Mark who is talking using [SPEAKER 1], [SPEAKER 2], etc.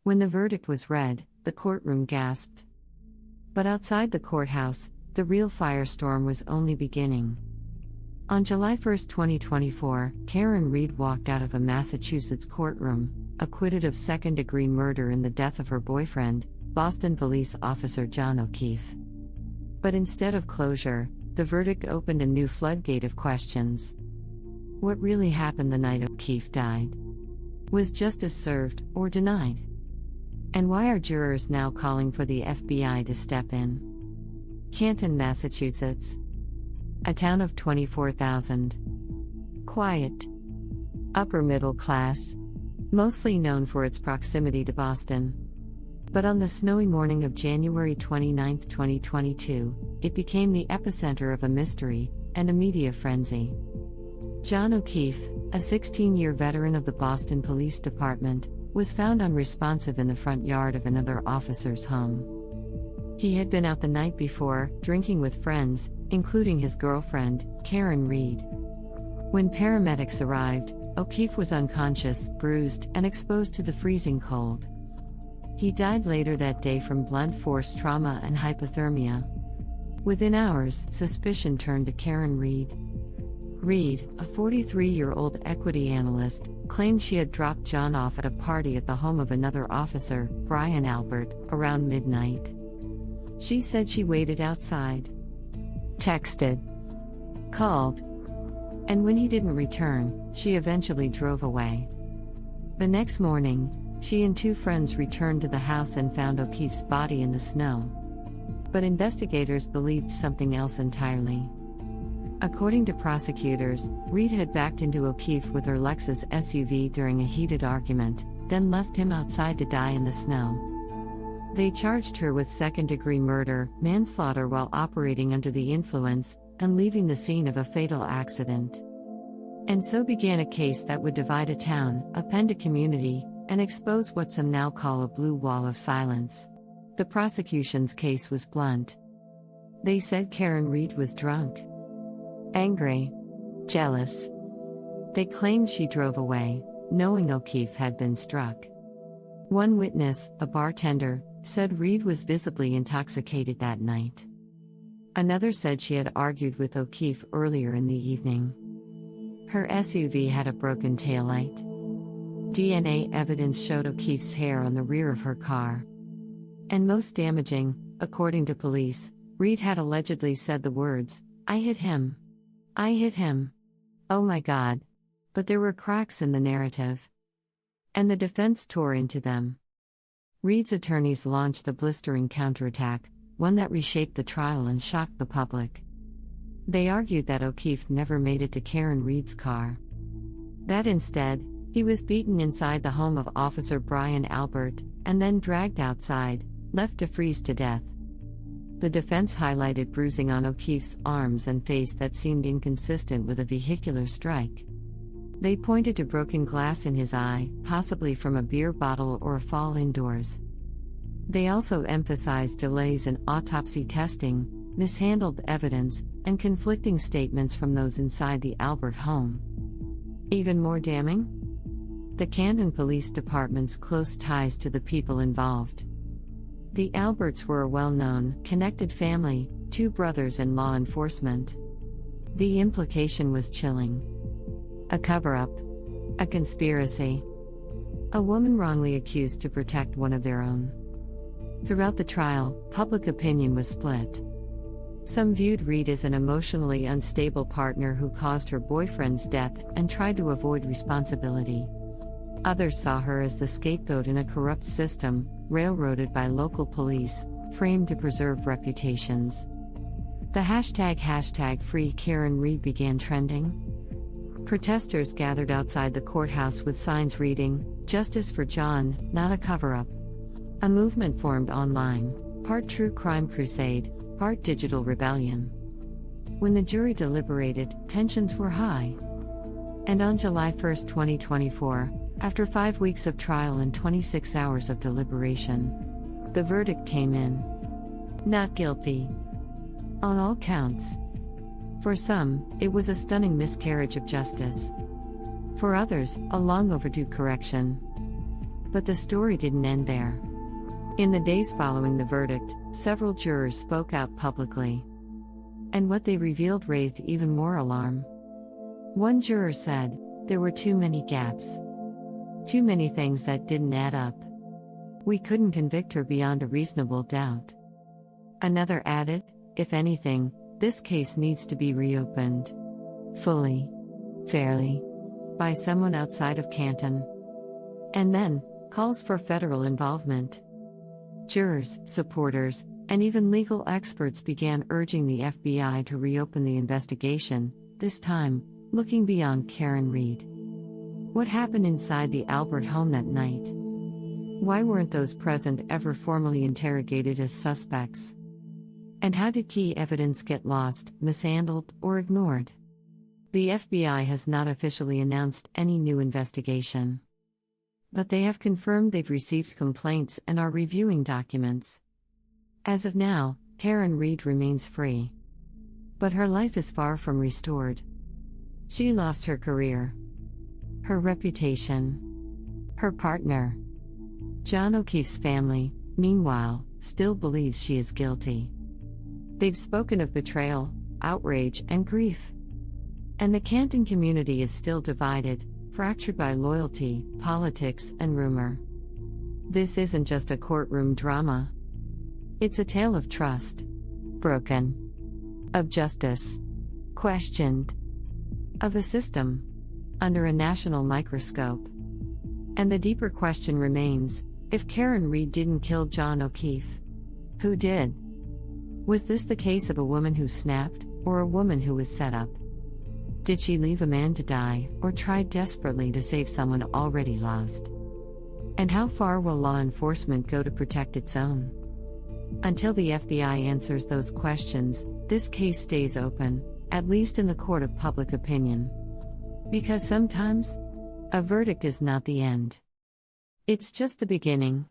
[SPEAKER 1] When the verdict was read, the courtroom gasped. But outside the courthouse, the real firestorm was only beginning. On July 1, 2024, Karen Reed walked out of a Massachusetts courtroom, acquitted of second-degree murder in the death of her boyfriend, Boston police officer John O'Keefe. But instead of closure, the verdict opened a new floodgate of questions. What really happened the night O'Keefe died? Was justice served, or denied? And why are jurors now calling for the FBI to step in? Canton, Massachusetts. A town of 24,000. Quiet. Upper middle class. Mostly known for its proximity to Boston. But on the snowy morning of January 29, 2022, it became the epicenter of a mystery and a media frenzy. John O'Keefe, a 16-year veteran of the Boston Police Department, was found unresponsive in the front yard of another officer's home. He had been out the night before, drinking with friends, including his girlfriend, Karen Reed. When paramedics arrived, O'Keefe was unconscious, bruised, and exposed to the freezing cold. He died later that day from blunt force trauma and hypothermia. Within hours, suspicion turned to Karen Reed. Reed, a 43-year-old equity analyst, claimed she had dropped John off at a party at the home of another officer, Brian Albert, around midnight. She said she waited outside, texted, called, and when he didn't return, she eventually drove away. The next morning, she and two friends returned to the house and found O'Keefe's body in the snow. But investigators believed something else entirely. According to prosecutors, Reed had backed into O'Keefe with her Lexus SUV during a heated argument, then left him outside to die in the snow. They charged her with second-degree murder, manslaughter while operating under the influence, and leaving the scene of a fatal accident. And so began a case that would divide a town, upend a community, and expose what some now call a blue wall of silence. The prosecution's case was blunt. They said Karen Reed was drunk, angry, jealous. They claimed she drove away, knowing O'Keefe had been struck. One witness, a bartender, said Reed was visibly intoxicated that night. Another said she had argued with O'Keefe earlier in the evening. Her SUV had a broken taillight. DNA evidence showed O'Keefe's hair on the rear of her car. And most damaging, according to police, Reed had allegedly said the words, "I hit him. I hit him. Oh my God." But there were cracks in the narrative. And the defense tore into them. Reed's attorneys launched a blistering counterattack, one that reshaped the trial and shocked the public. They argued that O'Keefe never made it to Karen Reed's car. That instead, he was beaten inside the home of Officer Brian Albert, and then dragged outside, left to freeze to death. The defense highlighted bruising on O'Keefe's arms and face that seemed inconsistent with a vehicular strike. They pointed to broken glass in his eye, possibly from a beer bottle or a fall indoors. They also emphasized delays in autopsy testing, mishandled evidence, and conflicting statements from those inside the Albert home. Even more damning? The Canton Police Department's close ties to the people involved. The Alberts were a well-known, connected family, two brothers in law enforcement. The implication was chilling. A cover-up. A conspiracy. A woman wrongly accused to protect one of their own. Throughout the trial, public opinion was split. Some viewed Reed as an emotionally unstable partner who caused her boyfriend's death and tried to avoid responsibility. Others saw her as the scapegoat in a corrupt system, railroaded by local police, framed to preserve reputations. The hashtag Free Karen Reed began trending. Protesters gathered outside the courthouse with signs reading, "Justice for John, not a cover-up." A movement formed online, part true crime crusade, part digital rebellion. When the jury deliberated, tensions were high. And on July 1, 2024, after 5 weeks of trial and 26 hours of deliberation, the verdict came in. Not guilty. On all counts. For some, it was a stunning miscarriage of justice. For others, a long overdue correction. But the story didn't end there. In the days following the verdict, several jurors spoke out publicly. And what they revealed raised even more alarm. One juror said, "There were too many gaps. Too many things that didn't add up. We couldn't convict her beyond a reasonable doubt." Another added, "If anything, this case needs to be reopened. Fully. Fairly. By someone outside of Canton." And then, calls for federal involvement. Jurors, supporters, and even legal experts began urging the FBI to reopen the investigation, this time, looking beyond Karen Reed. What happened inside the Albert home that night? Why weren't those present ever formally interrogated as suspects? And how did key evidence get lost, mishandled, or ignored? The FBI has not officially announced any new investigation. But they have confirmed they've received complaints and are reviewing documents. As of now, Karen Reed remains free. But her life is far from restored. She lost her career, her reputation, her partner. John O'Keefe's family, meanwhile, still believes she is guilty. They've spoken of betrayal, outrage, and grief. And the Canton community is still divided, fractured by loyalty, politics, and rumor. This isn't just a courtroom drama. It's a tale of trust, broken, of justice, questioned, of a system, under a national microscope. And the deeper question remains, if Karen Reed didn't kill John O'Keefe, who did? Was this the case of a woman who snapped, or a woman who was set up? Did she leave a man to die, or try desperately to save someone already lost? And how far will law enforcement go to protect its own? Until the FBI answers those questions, this case stays open, at least in the court of public opinion. Because sometimes, a verdict is not the end. It's just the beginning.